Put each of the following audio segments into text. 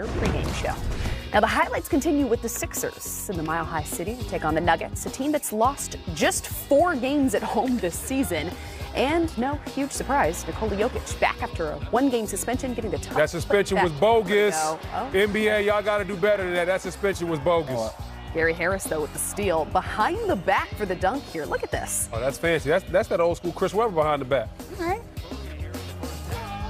pregame show. Now the highlights continue with the Sixers in the Mile High City to take on the Nuggets, a team that's lost just 4 games at home this season. And no huge surprise, Nikola Jokic back after a 1-game suspension, getting the tough. That suspension was bogus. NBA, y'all got to do better than that. That suspension was bogus. Gary Harris, though, with the steal. Behind the back for the dunk here. Look at this. Oh, that's fancy. That's that old school Chris Webber behind the back. All right.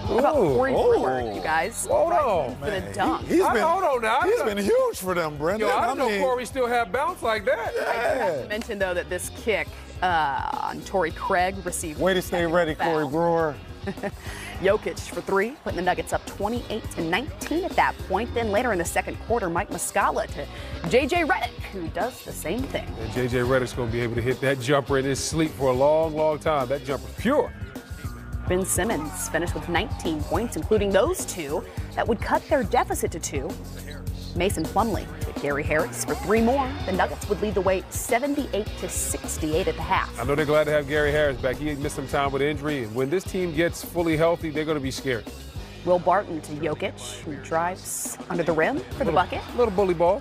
What about Corey Brewer, you guys? Hold on, for the dunk. Hold on now. He's been huge for them, Brendan. Yo, I didn't know Corey still had bounce like that. I do have to mention, though, that this kick on Torrey Craig received. Way to stay ready, Corey Brewer. Jokic for 3, putting the Nuggets up 28-19 at that point. Then later in the second quarter, Mike Muscala to J.J. Redick, who does the same thing. And J.J. Redick's going to be able to hit that jumper in his sleep for a long, long time. That jumper's pure. Ben Simmons finished with 19 points, including those 2 that would cut their deficit to 2. Mason Plumlee to Gary Harris for 3 more. The Nuggets would lead the way 78-68 at the half. I know they're glad to have Gary Harris back. He missed some time with injury, and when this team gets fully healthy, they're going to be scared. Will Barton to Jokic, who drives under the rim for the bucket. Little bully ball.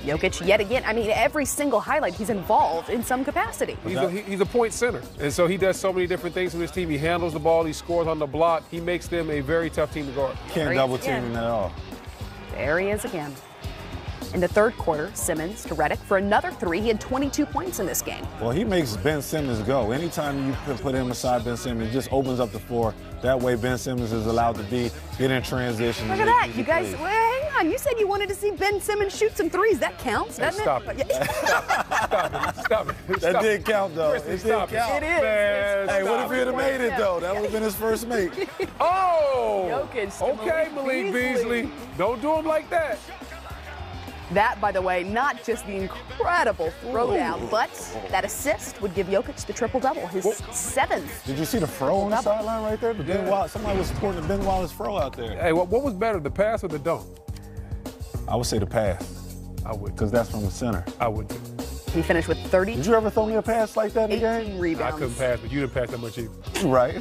Jokic yet again. I mean, every single highlight, he's involved in some capacity. He's a point center, and so he does so many different things with his team. He handles the ball, he scores on the block. He makes them a very tough team to guard. Can't double team him at all. There he is again. In the third quarter, Simmons to Redick for another 3. He had 22 points in this game. Well, he makes Ben Simmons go. Anytime you put him beside Ben Simmons, it just opens up the floor. That way Ben Simmons is allowed to get in transition. Look at that. You guys, well, hang on. You said you wanted to see Ben Simmons shoot some threes. That counts, doesn't it? Stop it. That did count, though. It did count. It is. Man, hey, what if he had made it, though? That would have been his first make. Oh! Jokic Okay, Malik Beasley. Don't do him like that. That, by the way, not just the incredible throwdown, but that assist would give Jokic the triple-double, his 7th. Did you see the fro on the sideline right there? Somebody was supporting the Ben Wallace fro out there. Hey, what was better, the pass or the dunk? I would say the pass. I would. Because that's from the center. I would too. He finished with 30. Did you ever throw me a pass like that in the 18 game? rebounds. I couldn't pass, but you didn't pass that much either. Right.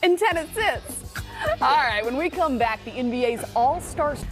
And 10 assists. All right, when we come back, the NBA's All-Stars.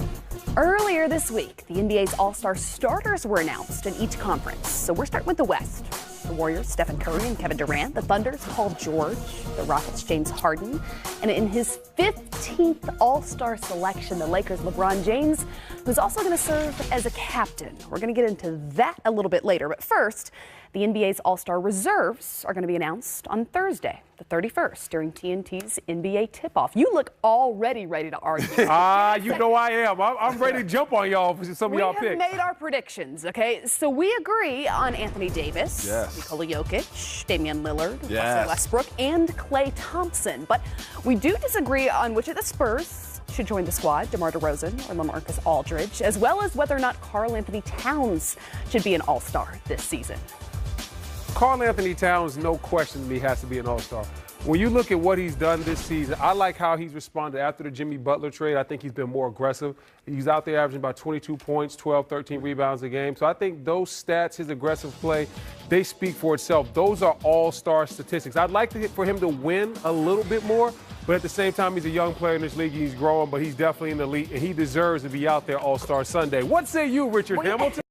Earlier this week, the NBA's All-Star starters were announced in each conference. So we're starting with the West. The Warriors, Stephen Curry and Kevin Durant. The Thunder's Paul George. The Rockets, James Harden. And in his 15th All-Star selection, the Lakers' LeBron James, who's also going to serve as a captain. We're going to get into that a little bit later. But first, the NBA's All-Star reserves are going to be announced on Thursday, the 31st, during TNT's NBA tip-off. You look already ready to argue. You know I am. I'm ready to jump on y'all for some of y'all picks. We have made our predictions, okay? So we agree on Anthony Davis, Nikola Jokic, Damian Lillard, Russell Westbrook, and Klay Thompson. But we do disagree on which of the Spurs should join the squad, DeMar DeRozan or LaMarcus Aldridge, as well as whether or not Karl Anthony Towns should be an All-Star this season. Karl Anthony Towns, no question to me, has to be an All-Star. When you look at what he's done this season, I like how he's responded after the Jimmy Butler trade. I think he's been more aggressive. He's out there averaging about 22 points, 12, 13 rebounds a game. So I think those stats, his aggressive play, they speak for itself. Those are all-star statistics. I'd like for him to win a little bit more, but at the same time, he's a young player in this league. He's growing, but he's definitely in the elite, and he deserves to be out there All-Star Sunday. What say you, Richard Hamilton?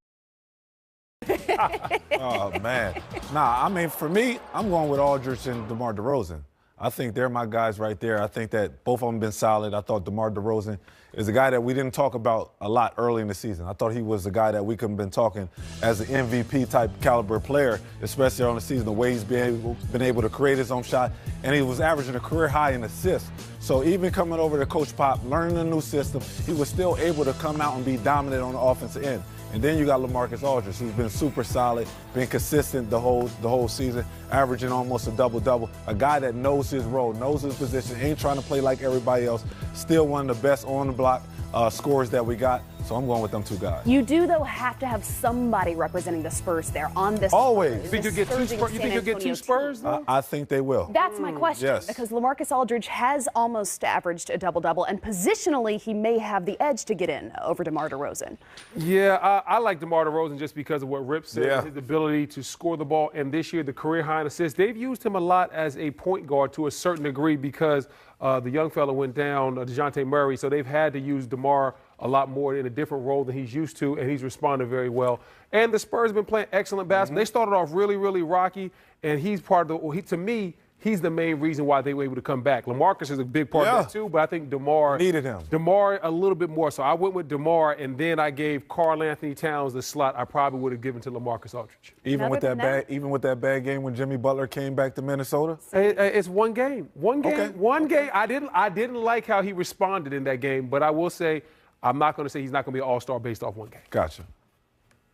Oh, man. Nah, I mean, for me, I'm going with Aldridge and DeMar DeRozan. I think they're my guys right there. I think that both of them have been solid. I thought DeMar DeRozan is a guy that we didn't talk about a lot early in the season. I thought he was a guy that we could have been talking as an MVP-type caliber player, especially on the season, the way he's been able to create his own shot, and he was averaging a career high in assists. So even coming over to Coach Pop, learning a new system, he was still able to come out and be dominant on the offensive end. And then you got LaMarcus Aldridge, who's been super solid, been consistent the whole season, averaging almost a double-double. A guy that knows his role, knows his position, ain't trying to play like everybody else. Still one of the best on-the-block scorers that we got. So I'm going with them 2 guys. You do, though, have to have somebody representing the Spurs there on this. Always. You think you'll get 2 Spurs, though? I think they will. That's my question. Yes. Because LaMarcus Aldridge has almost averaged a double-double, and positionally, he may have the edge to get in over DeMar DeRozan. Yeah, I like DeMar DeRozan just because of what Rip said, his ability to score the ball. And this year, the career high in assists. They've used him a lot as a point guard to a certain degree because The young fella went down, DeJounte Murray, so they've had to use DeMar a lot more in a different role than he's used to, and he's responded very well. And the Spurs have been playing excellent basketball. They started off really, really rocky, and he's part of to me, he's the main reason why they were able to come back. LaMarcus is a big part of that too, but I think DeMar needed him. DeMar a little bit more. So I went with DeMar, and then I gave Karl Anthony Towns the slot I probably would have given to LaMarcus Aldridge. Even with that bad game when Jimmy Butler came back to Minnesota? It's one game. One game. Okay. One game. I didn't like how he responded in that game, but I will say I'm not going to say he's not going to be an all-star based off one game. Gotcha.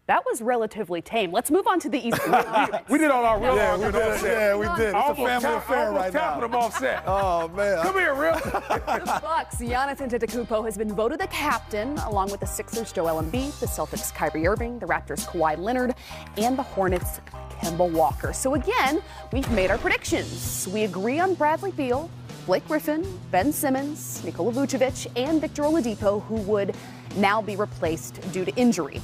That was relatively tame. Let's move on to the Eastern Conference. We did all our real. Yeah, we did. Yeah, we did. It's a family affair right now. Tapping them offset. Oh, man. Come here, real. The Bucks' Giannis Antetokounmpo has been voted the captain, along with the Sixers' Joel Embiid, the Celtics' Kyrie Irving, the Raptors' Kawhi Leonard, and the Hornets' Kemba Walker. So again, we've made our predictions. We agree on Bradley Beal, Blake Griffin, Ben Simmons, Nikola Vucevic, and Victor Oladipo, who would now be replaced due to injury.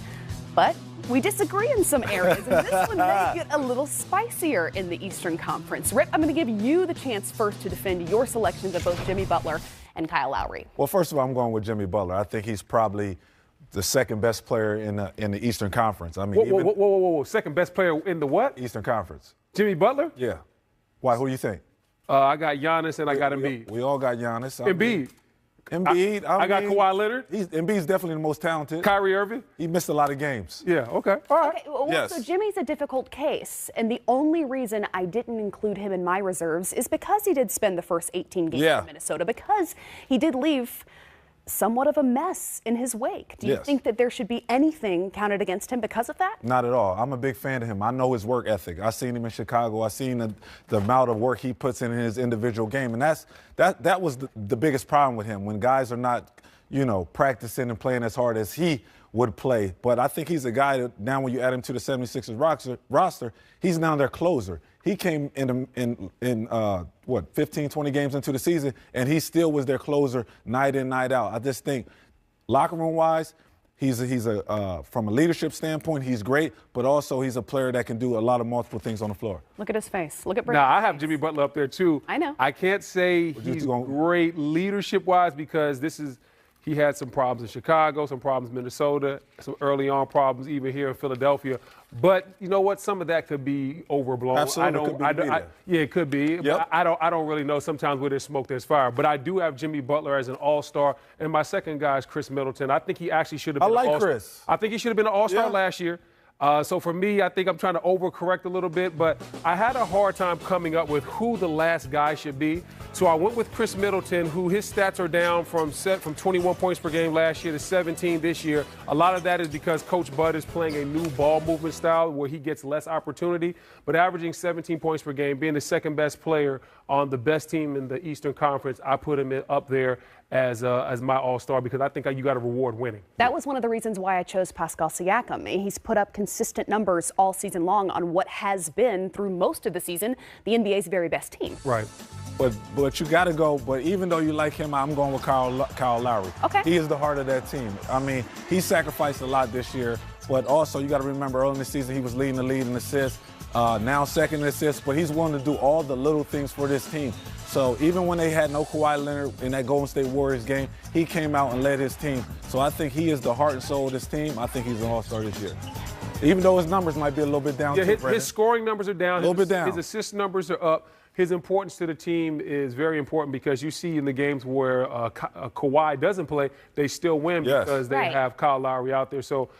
But we disagree in some areas, and this one may get a little spicier in the Eastern Conference. Rip, I'm going to give you the chance first to defend your selections of both Jimmy Butler and Kyle Lowry. Well, first of all, I'm going with Jimmy Butler. I think he's probably the second best player in the Eastern Conference. I mean, whoa. Second best player in the what? Eastern Conference. Jimmy Butler? Yeah. Why? Who do you think? I got Giannis and I got Embiid. We all got Giannis. Embiid. Embiid. I got Kawhi Leonard. Embiid's definitely the most talented. Kyrie Irving. He missed a lot of games. Yeah, okay. All right. Okay, well, yes. So Jimmy's a difficult case, and the only reason I didn't include him in my reserves is because he did spend the first 18 games in Minnesota, because he did leave somewhat of a mess in his wake. Do you think that there should be anything counted against him because of that? Not at all. I'm a big fan of him. I know his work ethic. I've seen him in Chicago. I've seen the amount of work he puts in his individual game, and that was the biggest problem with him, when guys are not, practicing and playing as hard as he would play. But I think he's a guy that now, when you add him to the 76ers roster, he's now their closer. He came in 15, 20 games into the season, and he still was their closer night in, night out. I just think, locker room wise, he's from a leadership standpoint, he's great, but also he's a player that can do a lot of multiple things on the floor. Look at his face. Look at Now, I have Jimmy Butler up there too. I know. I can't say he's great leadership wise, because he had some problems in Chicago, some problems in Minnesota, some early on problems even here in Philadelphia. But you know what? Some of that could be overblown. Absolutely. It could be. Yep. I don't really know. Sometimes where there's smoke, there's fire. But I do have Jimmy Butler as an all-star. And my second guy is Chris Middleton. I think he actually should have been an all-star. Chris. I think he should have been an all-star last year. So for me, I think I'm trying to overcorrect a little bit, but I had a hard time coming up with who the last guy should be. So I went with Chris Middleton, who his stats are down from 21 points per game last year to 17 this year. A lot of that is because Coach Bud is playing a new ball movement style where he gets less opportunity, but averaging 17 points per game, being the second best player on the best team in the Eastern Conference, I put him up there as my all-star, because I think you got to reward winning. That was one of the reasons why I chose Pascal Siakam. He's put up consistent numbers all season long on what has been, through most of the season, the NBA's very best team. Right. But you got to go. But even though you like him, I'm going with Kyle Lowry. Okay. He is the heart of that team. I mean, he sacrificed a lot this year, but also you got to remember, early in the season he was leading the league in assists. Now second in assists, but he's willing to do all the little things for this team. So even when they had no Kawhi Leonard in that Golden State Warriors game, he came out and led his team. So I think he is the heart and soul of this team. I think he's an all-star this year. Even though his numbers might be a little bit down. Yeah, his scoring numbers are down. A little bit down. His assist numbers are up. His importance to the team is very important, because you see in the games where Kawhi doesn't play, they still win because they have Kyle Lowry out there. So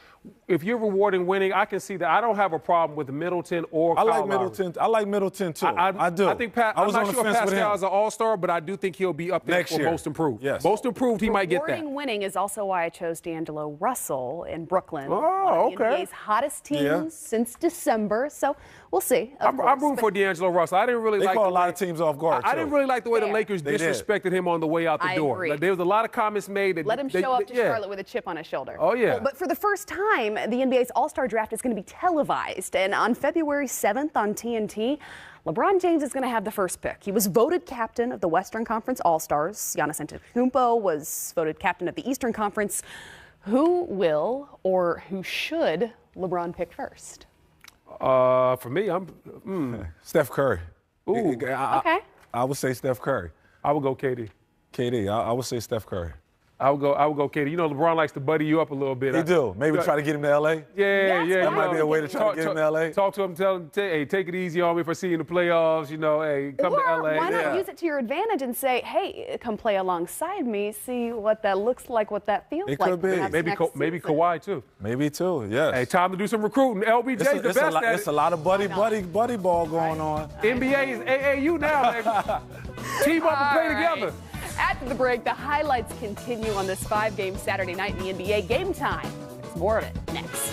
if you're rewarding winning, I can see that. I don't have a problem with Middleton or Kyle Lowry. I like Middleton too. I do. I think I'm not sure Pascal is an all-star, but I do think he'll be up there next for year. Most improved. Yes. Most improved, he might get that. Rewarding winning is also why I chose D'Angelo Russell in Brooklyn. Oh, one of the NBA's hottest teams since December. So we'll see. I'm rooting for D'Angelo Russell. I didn't really like. They caught a lot of teams off guard. I didn't really like the way the Lakers disrespected him on the way out the door. Agree. There was a lot of comments made that let him show up to Charlotte with a chip on his shoulder. Oh yeah. Well, but for the first time, the NBA's All-Star Draft is going to be televised, and on February 7th on TNT, LeBron James is going to have the first pick. He was voted captain of the Western Conference All-Stars. Giannis Antetokounmpo was voted captain of the Eastern Conference. Who will or who should LeBron pick first? For me, Steph Curry. Ooh. Okay. I would say Steph Curry. I would go KD. KD. I would say Steph Curry. I would go KD. You know, LeBron likes to buddy you up a little bit. He do. Maybe try to get him to L.A. Yeah. That might be a way to try to get him to L.A. Talk to him, tell him, hey, take it easy on me if I see you in the playoffs. You know, hey, come to L.A. Why not use it to your advantage and say, hey, come play alongside me, see what that looks like, what that feels It like. could be. Maybe Kawhi too. Maybe too. Yes. Hey, time to do some recruiting. LBJ's the best at it. It's a lot of buddy ball going on. NBA is AAU now, baby. Team up and play together. After the break, the highlights continue on this 5-game Saturday night in the NBA. Game time. There's more of it next.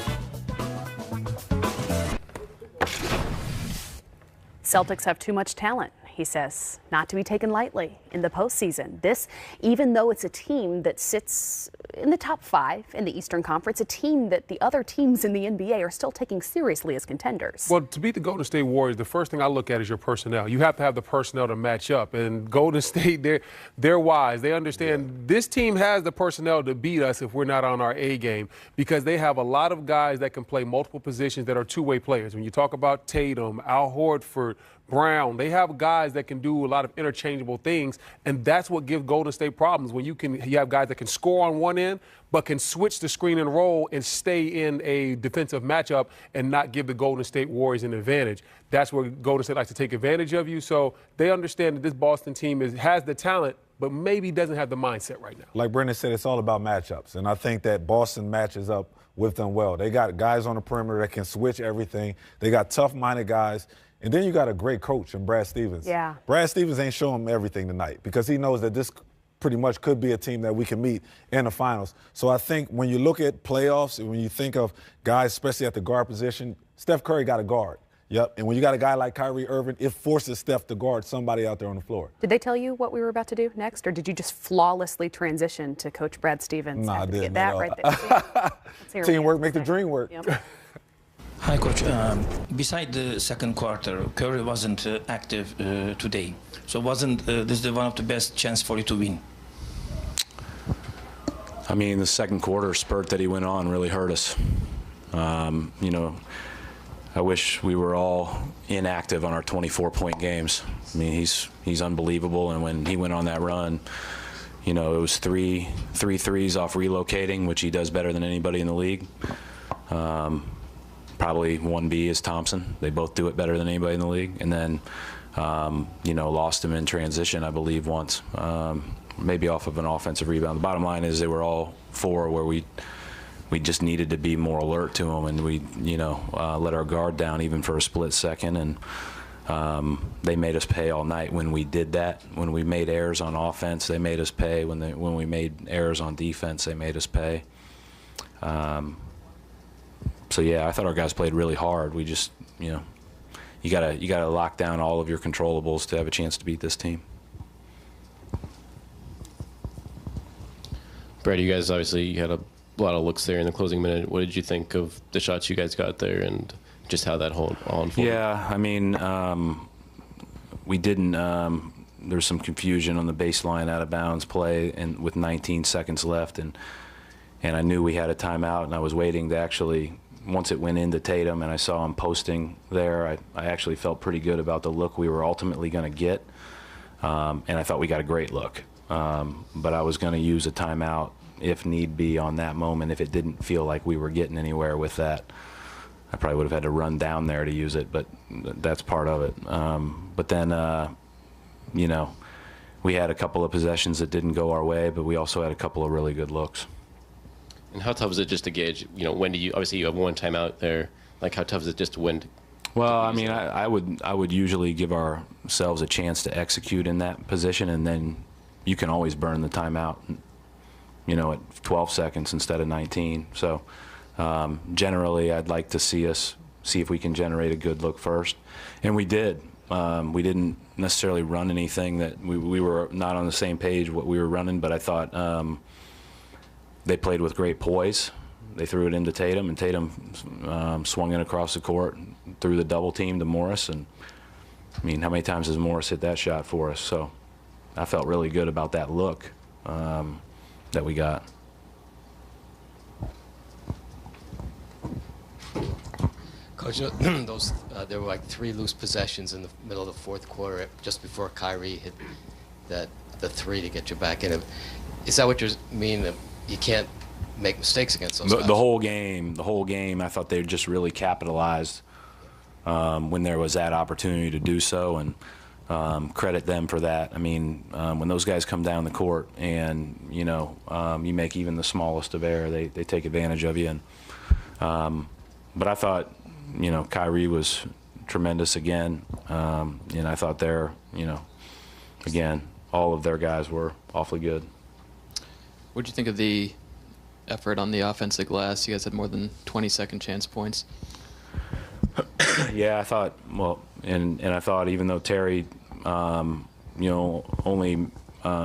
Celtics have too much talent, he says, not to be taken lightly in the postseason. This, even though it's a team that sits in the top 5 in the Eastern Conference, a team that the other teams in the NBA are still taking seriously as contenders. Well, to beat the Golden State Warriors, the first thing I look at is your personnel. You have to have the personnel to match up. And Golden State, they're wise. They understand this team has the personnel to beat us if we're not on our A game, because they have a lot of guys that can play multiple positions that are two-way players. When you talk about Tatum, Al Horford, Brown, they have guys that can do a lot of interchangeable things, and that's what gives Golden State problems. When you have guys that can score on one end but can switch the screen and roll and stay in a defensive matchup and not give the Golden State Warriors an advantage. That's where Golden State likes to take advantage of you. So they understand that this Boston team has the talent, but maybe doesn't have the mindset right now. Like Brendan said, it's all about matchups, and I think that Boston matches up with them well. They got guys on the perimeter that can switch everything. They got tough-minded guys. And then you got a great coach in Brad Stevens. Yeah. Brad Stevens ain't showing him everything tonight because he knows that this pretty much could be a team that we can meet in the finals. So I think when you look at playoffs and when you think of guys, especially at the guard position, Steph Curry got a guard. Yep. And when you got a guy like Kyrie Irving, it forces Steph to guard somebody out there on the floor. Did they tell you what we were about to do next, or did you just flawlessly transition to Coach Brad Stevens? No, I didn't. That right there. Teamwork make the dream work. Yep. Hi, Coach. Beside the second quarter, Curry wasn't active today. So wasn't this one of the best chance for you to win? I mean, the second quarter spurt that he went on really hurt us. You know, I wish we were all inactive on our 24-point games. I mean, he's unbelievable, and when he went on that run, you know, it was three threes off relocating, which he does better than anybody in the league. Probably 1B is Thompson. They both do it better than anybody in the league. And then, you know, lost him in transition, I believe, once, maybe off of an offensive rebound. The bottom line is they were all 4 where we just needed to be more alert to them, and we, you know, let our guard down even for a split second. And they made us pay all night when we did that. When we made errors on offense, they made us pay. When we made errors on defense, they made us pay. So yeah, I thought our guys played really hard. We just, you know, you gotta lock down all of your controllables to have a chance to beat this team. Brad, you guys obviously had a lot of looks there in the closing minute. What did you think of the shots you guys got there and just how that all unfolded? Yeah, I mean, we didn't. There's some confusion on the baseline out of bounds play, and with 19 seconds left, and I knew we had a timeout, and I was waiting to actually. Once it went into Tatum and I saw him posting there, I actually felt pretty good about the look we were ultimately going to get, and I thought we got a great look. But I was going to use a timeout if need be on that moment if it didn't feel like we were getting anywhere with that. I probably would have had to run down there to use it, but that's part of it. But then, you know, we had a couple of possessions that didn't go our way, but we also had a couple of really good looks. And how tough is it just to gauge, you know, when do you, obviously you have one timeout there, like how tough is it just to win? Well, I mean, I would usually give ourselves a chance to execute in that position, and then you can always burn the timeout, you know, at 12 seconds instead of 19. So generally I'd like to see if we can generate a good look first. And we did. We didn't necessarily run anything that we were not on the same page what we were running, but I thought they played with great poise. They threw it into Tatum, and Tatum swung it across the court, threw the double team to Morris. And I mean, how many times has Morris hit that shot for us? So I felt really good about that look that we got. Coach, there were like 3 loose possessions in the middle of the fourth quarter just before Kyrie hit the three to get you back in. Is that what you mean? That you can't make mistakes against those guys? The whole game, I thought they just really capitalized when there was that opportunity to do so, and credit them for that. I mean, when those guys come down the court and, you know, you make even the smallest of error, they take advantage of you. And but I thought, you know, Kyrie was tremendous again. And I thought you know, again, all of their guys were awfully good. What did you think of the effort on the offensive glass? You guys had more than 20 second chance points. Yeah, I thought, well, and I thought even though Terry, you know, only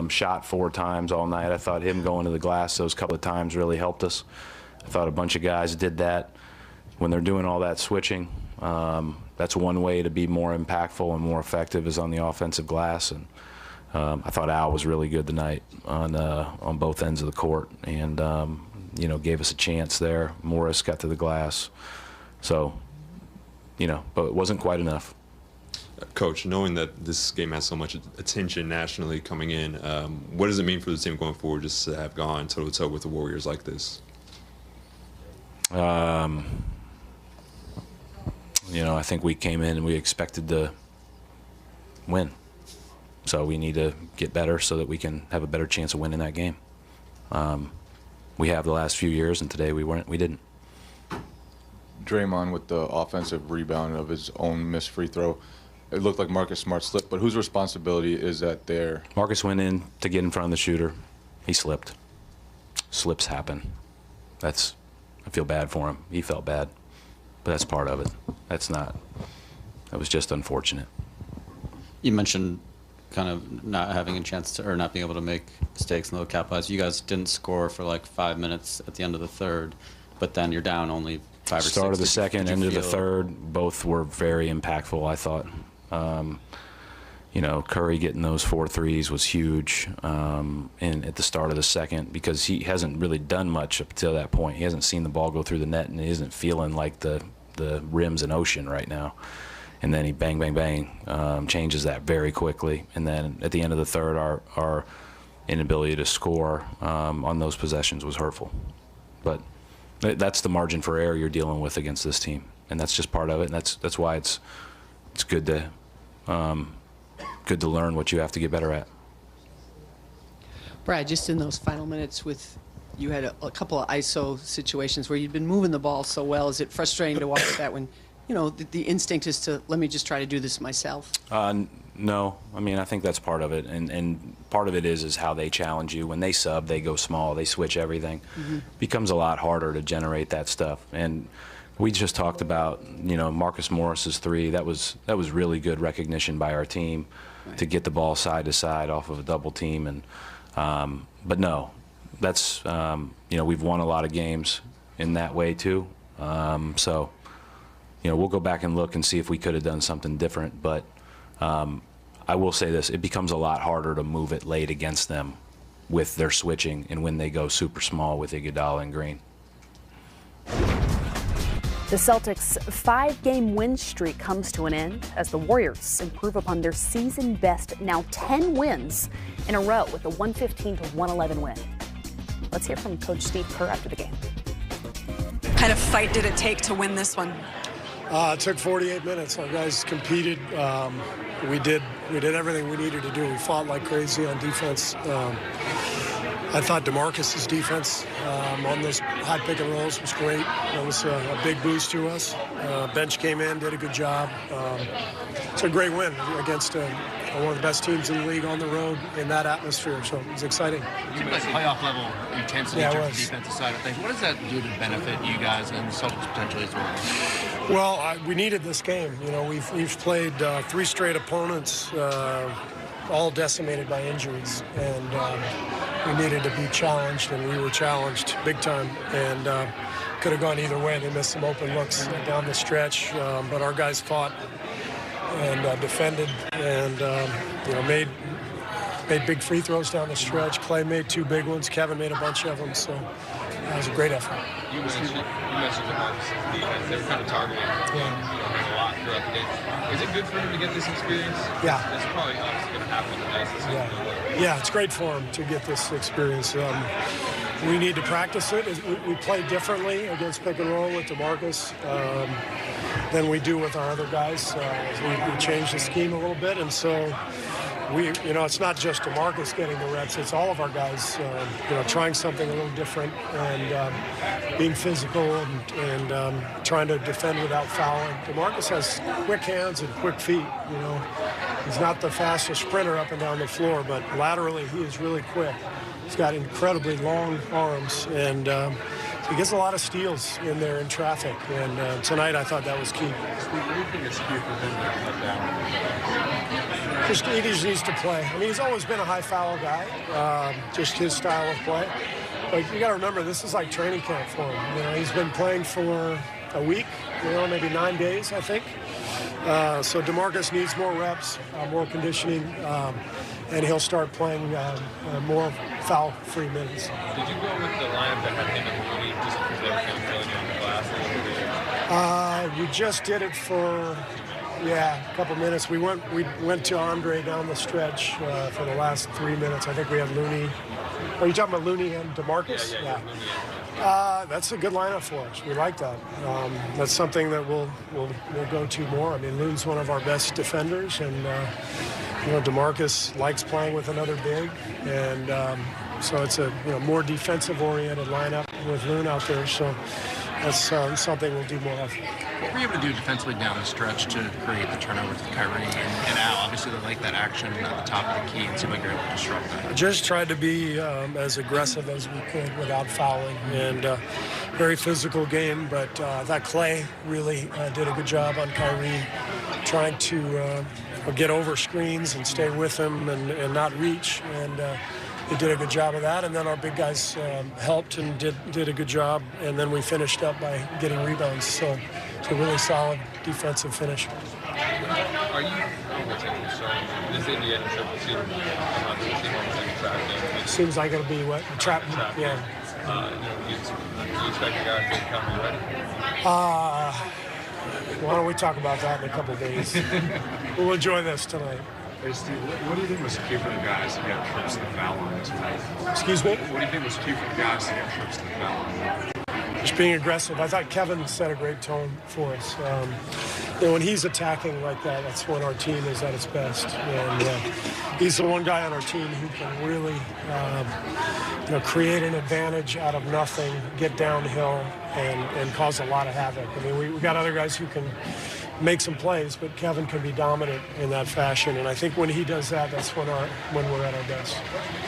shot 4 times all night, I thought him going to the glass those couple of times really helped us. I thought a bunch of guys did that. When they're doing all that switching, that's one way to be more impactful and more effective is on the offensive glass. And I thought Al was really good tonight on both ends of the court, and you know, gave us a chance there. Morris got to the glass, so you know, but it wasn't quite enough. Coach, knowing that this game has so much attention nationally coming in, what does it mean for the team going forward just to have gone toe-to-toe with the Warriors like this? You know, I think we came in and we expected to win. So we need to get better so that we can have a better chance of winning that game. We have the last few years, and today we didn't. Draymond with the offensive rebound of his own missed free throw. It looked like Marcus Smart slipped, but whose responsibility is that there? Marcus went in to get in front of the shooter. He slipped. Slips happen. I feel bad for him. He felt bad, but that's part of it. That was just unfortunate. You mentioned kind of not having a chance to, or not being able to make mistakes and low capitalize. You guys didn't score for like 5 minutes at the end of the third, but then you're down only 5 or 6. Start of the second, end of the third, both were very impactful, I thought. You know, Curry getting those 4 threes was huge, and at the start of the second, because he hasn't really done much up till that point. He hasn't seen the ball go through the net, and he isn't feeling like the rim's an ocean right now. And then he bang, bang, bang, changes that very quickly. And then at the end of the third, our inability to score on those possessions was hurtful. But that's the margin for error you're dealing with against this team, and that's just part of it. And that's why it's good to learn what you have to get better at. Brad, just in those final minutes you had a couple of ISO situations where you'd been moving the ball so well. Is it frustrating to watch that when, you know, the instinct is to, let me just try to do this myself? No. I mean, I think that's part of it. And part of it is how they challenge you. When they sub, they go small, they switch everything. Mm-hmm. It becomes a lot harder to generate that stuff. And we just talked about, you know, Marcus Morris's 3. That was really good recognition by our team, right, to get the ball side to side off of a double team. And but no, that's you know, we've won a lot of games in that way too. So you know, we'll go back and look and see if we could have done something different. But I will say this: it becomes a lot harder to move it late against them with their switching and when they go super small with Iguodala and Green. The Celtics' 5-game win streak comes to an end as the Warriors improve upon their season best, now 10 wins in a row with a 115-111 win. Let's hear from Coach Steve Kerr after the game. What kind of fight did it take to win this one? It took 48 minutes. Our guys competed. We did everything we needed to do. We fought like crazy on defense. I thought DeMarcus's defense on those high pick and rolls was great. That was a big boost to us. Bench came in, did a good job. It's a great win against one of the best teams in the league on the road in that atmosphere, so it was exciting. It seemed like playoff level intensity on the defensive side of things. What does that do to benefit you guys and the Celtics potentially as well? Well, we needed this game. You know, we've played 3 straight opponents, all decimated by injuries, and we needed to be challenged, and we were challenged big time, and could have gone either way. They missed some open looks down the stretch, but our guys fought and defended, and you know, made big free throws down the stretch. Clay made 2 big ones. Kevin made a bunch of them, so that was a great effort. You mentioned the Marcus defense. They were kind of targeting a lot throughout the game. Is it good for him to get this experience? Yeah. It's probably going to happened to us this season? Yeah, it's great for him to get this experience. We need to practice it. We play differently against pick and roll with DeMarcus than we do with our other guys. We changed the scheme a little bit, and so it's not just DeMarcus getting the reps. It's all of our guys, trying something a little different and being physical and trying to defend without fouling. DeMarcus has quick hands and quick feet. He's not the fastest sprinter up and down the floor, but laterally he is really quick. He's got incredibly long arms, and he gets a lot of steals in there in traffic. And tonight I thought that was key. What do you think is key for him to cut down? Just he just needs to play. I mean, he's always been a high foul guy, just his style of play. But you got to remember, this is like training camp for him. He's been playing for a week, maybe 9 days, I think. So DeMarcus needs more reps, more conditioning, and he'll start playing more foul-free minutes. Did you go with the lineup that had him and Looney just because they were kind of filling on the glass a little bit? We just did it for a couple minutes. We went to Andre down the stretch for the last 3 minutes. I think we had Looney. Are you talking about Looney and DeMarcus? Yeah. That's a good lineup for us. We like that. That's something that we'll go to more. I mean, Loon's one of our best defenders, and DeMarcus likes playing with another big, and so it's a more defensive-oriented lineup with Loon out there. So that's something we'll do more of. What were you able to do defensively down the stretch to create the turnovers with Kyrie and Al? Obviously, they like that action at the top of the key and seem like you're able to disrupt that. Just tried to be as aggressive as we could without fouling, and very physical game. But I thought Clay really did a good job on Kyrie, trying to get over screens and stay with him and not reach. And he did a good job of that. And then our big guys helped and did a good job. And then we finished up by getting rebounds. So it's a really solid defensive finish. Are you this Indiana triple team Seems like it'll be what? A trap. Yeah. Do you expect the guys to come ready? Why don't we talk about that in a couple of days? We'll enjoy this tonight. Hey, Steve, what do you think was key for the guys to get trips to the foul line tonight? Excuse me? What do you think was key for the guys to get trips to the foul line? Just being aggressive. I thought Kevin set a great tone for us. When he's attacking like that, that's when our team is at its best. And he's the one guy on our team who can really create an advantage out of nothing, get downhill, and cause a lot of havoc. I mean, we got other guys who can make some plays, but Kevin can be dominant in that fashion. And I think when he does that, that's when we're at our best.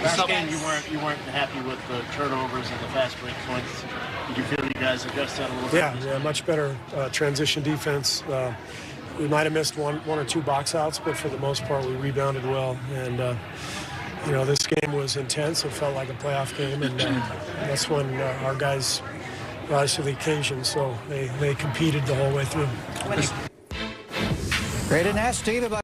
Last game, you weren't happy with the turnovers and the fast break points. Did you feel you guys adjusted that a little bit? Yeah, much better transition defense. We might have missed one or two box outs, but for the most part, we rebounded well. And this game was intense. It felt like a playoff game, and that's when our guys rise to the occasion. So they competed the whole way through. Great and ask Steve about